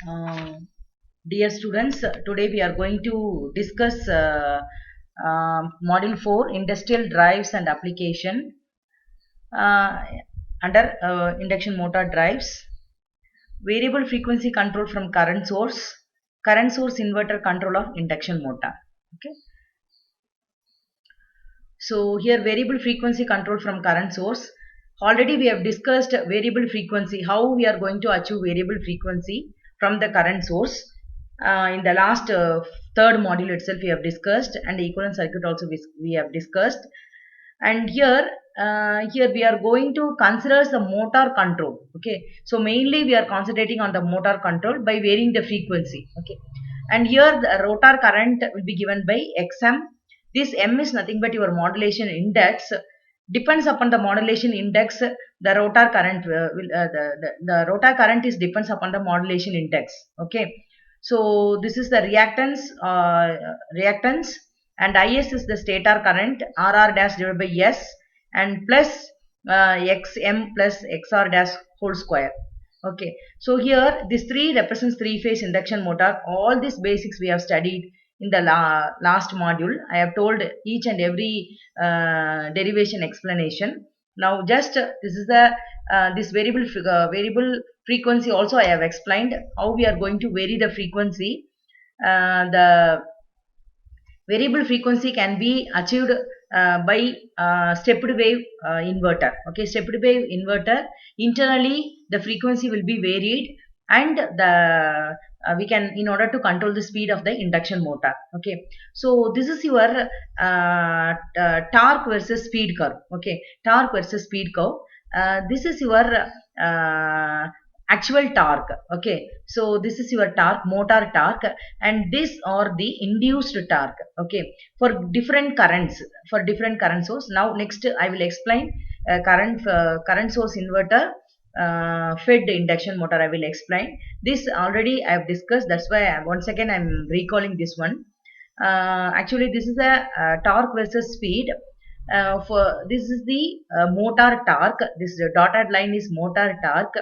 Uh, Dear students, today we are going to discuss Module 4 Industrial Drives and Application uh, under Induction Motor Drives, Variable Frequency Control from Current Source Inverter Control of Induction Motor. Okay. So here variable frequency control from current source. Already we have discussed variable frequency, how we are going to achieve variable frequency from the current source. In the last third module itself we have discussed, and the equivalent circuit also we have discussed. And here we are going to consider the motor control. Okay, so mainly we are concentrating on the motor control by varying the frequency. Okay, and here the rotor current will be given by xm. This m is nothing but your modulation index. Depends upon the modulation index, the rotor current the rotor current is depends upon the modulation index. Okay, so this is the reactance, and is the stator current, rr dash divided by s, and plus xm plus xr dash whole square. Okay, so here this 3 represents 3-phase induction motor. All these basics we have studied in the last module. I have told each and every derivation explanation. Now just this is the this variable frequency also I have explained how we are going to vary the frequency. The variable frequency can be achieved by stepped wave inverter. Okay, stepped wave inverter, internally the frequency will be varied, and the we can, in order to control the speed of the induction motor. Okay, so this is your torque versus speed curve. Okay, torque versus speed curve. This is your actual torque. Okay, so this is your torque, motor torque, and this are the induced torque. Okay, for different currents, for different current source. Now next I will explain current source inverter fed induction motor. I will explain this. Already I have discussed, that's why once again I am recalling this one. Actually this is a torque versus speed. For this is the motor torque. This dotted line is motor torque.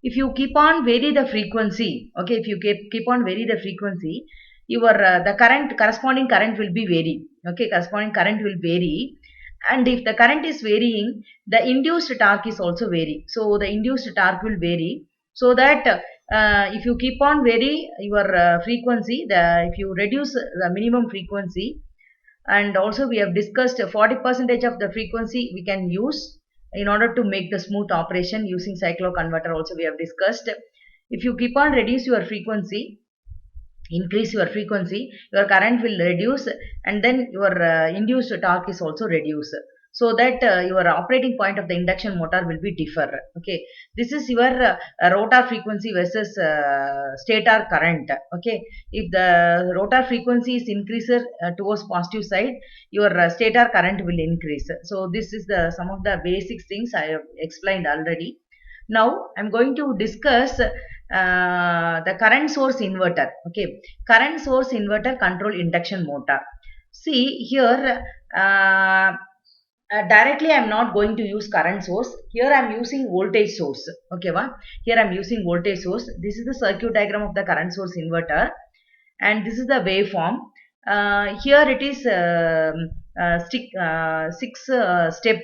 If you keep on vary the frequency, okay, if you keep on vary the frequency, your the current, corresponding current will be vary. Okay, corresponding current will vary, and if the current is varying, the induced torque is also vary. So the induced torque will vary, so that if you keep on vary your frequency, if you reduce the minimum frequency, and also we have discussed 40% of the frequency we can use in order to make the smooth operation using cycloconverter. Also we have discussed, if you keep on reduce your frequency, increase your frequency, your current will reduce, and then your induced torque is also reduced, so that your operating point of the induction motor will be differ. Okay, this is your rotor frequency versus stator current. Okay, if the rotor frequency is increased towards positive side, your stator current will increase. So this is the some of the basic things I have explained already. Now I'm going to discuss the current source inverter. Okay, current source inverter control induction motor. See here, directly I am not going to use current source. Here I am using voltage source. Okay, here I am using voltage source. This is the circuit diagram of the current source inverter, and this is the waveform. Here it is 6-step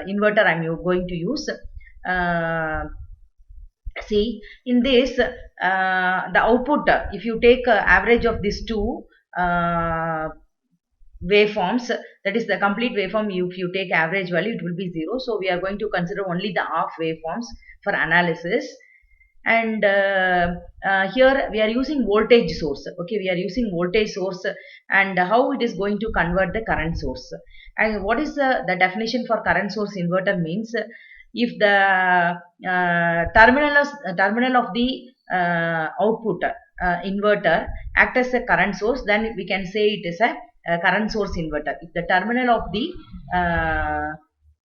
inverter I am going to use. See, in this the output, if you take average of these two waveforms, that is the complete waveform, if you take average value, it will be 0. So we are going to consider only the half waveforms for analysis. And here we are using voltage source. Okay, we are using voltage source, and how it is going to convert the current source. And what is the definition for current source inverter means, if the terminal of the output inverter act as a current source, then we can say it is a current source inverter. If the terminal of the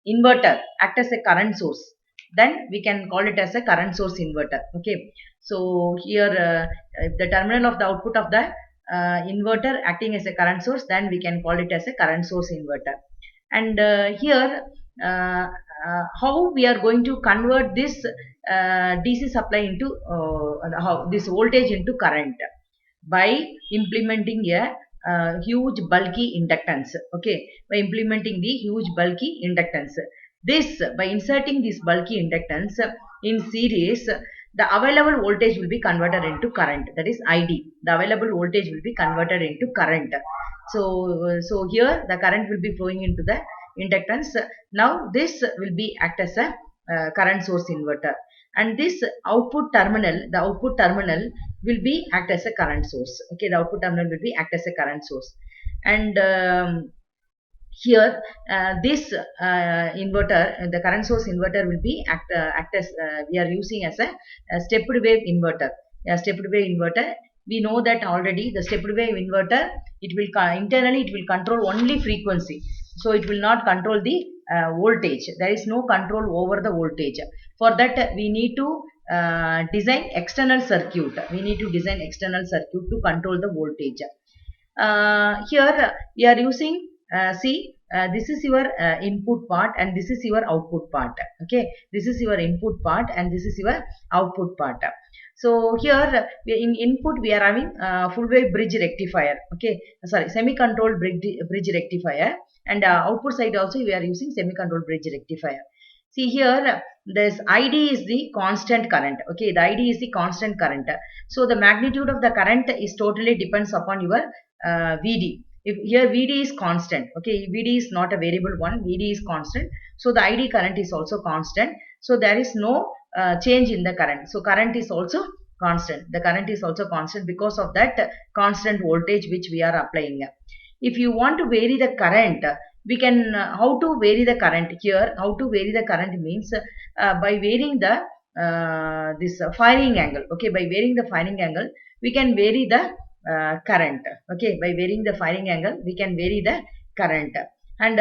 inverter act as a current source, then we can call it as a current source inverter. Okay, so here if the terminal of the output of the inverter acting as a current source, then we can call it as a current source inverter. And here how we are going to convert this DC supply into how this voltage into current by implementing a huge bulky inductance. Okay, by implementing the huge bulky inductance. This by inserting this bulky inductance in series, the available voltage will be converted into current. That is ID. The available voltage will be converted into current. So here the current will be flowing into the inductance. Now this will be act as a current source inverter, and this output terminal, the output terminal will be act as a current source. Okay, the output terminal will be act as a current source, and here this inverter, the current source inverter will be act as we are using as a stepped wave inverter. A stepped wave inverter, we know that already. The stepped wave inverter, it will internally it will control only frequency, so it will not control the voltage. There is no control over the voltage. For that we need to design external circuit. We need to design external circuit to control the voltage. Here we are using see, this is your input part and this is your output part. Okay, this is your input part and this is your output part. So here in input we are having full wave bridge rectifier. Okay, sorry, semi controlled bridge rectifier, and output side also we are using semi controlled bridge rectifier. See here, this ID is the constant current. Okay, the ID is the constant current. So the magnitude of the current is totally depends upon your VD. If here VD is constant, okay, VD is not a variable one, VD is constant. So the ID current is also constant. So there is no change in the current. So current is also constant. The current is also constant because of that constant voltage which we are applying. If you want to vary the current, we can how to vary the current here. How to vary the current means by varying the this firing angle. Okay, by varying the firing angle, we can vary the current. Okay, by varying the firing angle, we can vary the current. And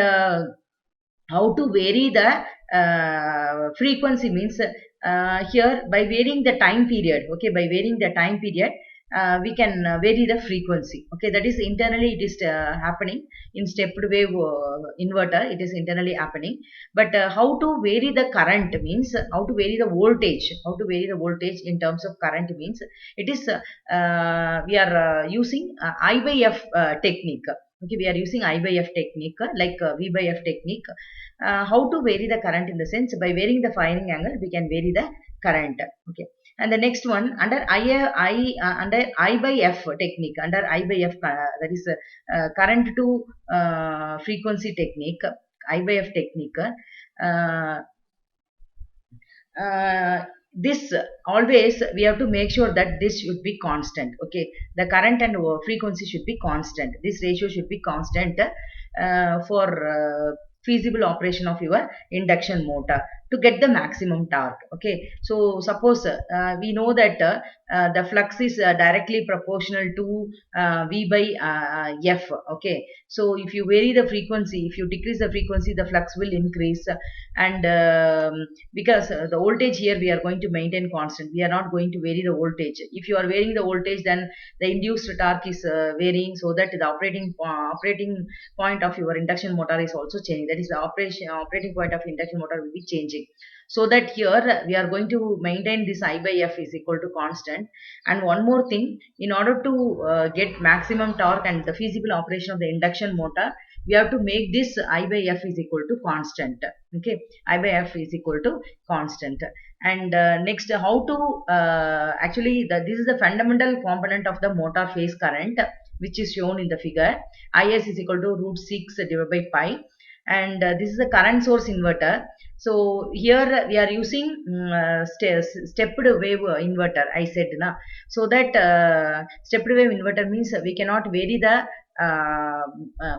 how to vary the frequency means here by varying the time period. Okay, by varying the time period, we can vary the frequency. Okay, that is internally it is happening in stepped wave inverter. It is internally happening. But how to vary the current means how to vary the voltage. How to vary the voltage in terms of current means it is we are using I by F technique. Okay, we are using I by F technique like V by F technique. How to vary the current in the sense by varying the firing angle we can vary the current. Okay, and the next one under under I by F technique, under I by F that is current to frequency technique, I by F technique. Uh, this always we have to make sure that this should be constant. Okay, the current and frequency should be constant. This ratio should be constant for feasible operation of your induction motor to get the maximum torque. Okay, so suppose we know that the flux is directly proportional to V by F. Okay, so if you vary the frequency, if you decrease the frequency, the flux will increase, and because the voltage here we are going to maintain constant, we are not going to vary the voltage. If you are varying the voltage, then the induced torque is varying, so that the operating point of your induction motor is also changing. That is the operating point of induction motor will be changing. So that here we are going to maintain this I by F is equal to constant. And one more thing, in order to get maximum torque and the feasible operation of the induction motor, we have to make this I by F is equal to constant. Okay, I by F is equal to constant. And next, how to actually this is the fundamental component of the motor phase current, which is shown in the figure. Is equal to root 6 divided by pi, and this is the current source inverter. So here we are using stepped wave inverter, I said na. So that stepped wave inverter means we cannot vary the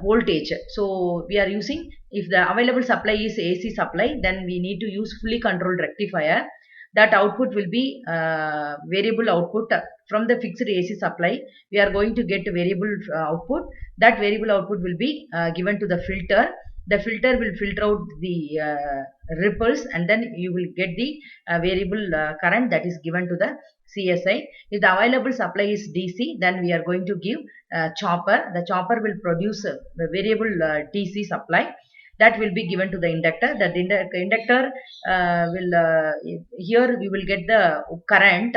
voltage. So we are using, if the available supply is AC supply, then we need to use fully controlled rectifier. That output will be variable output from the fixed AC supply. We are going to get variable output. That variable output will be given to the filter. The filter will filter out the ripples, and then you will get the variable current that is given to the CSI. If the available supply is DC, then we are going to give chopper. The chopper will produce the variable DC supply. that will be given to the inductor. That inductor will here we will get the current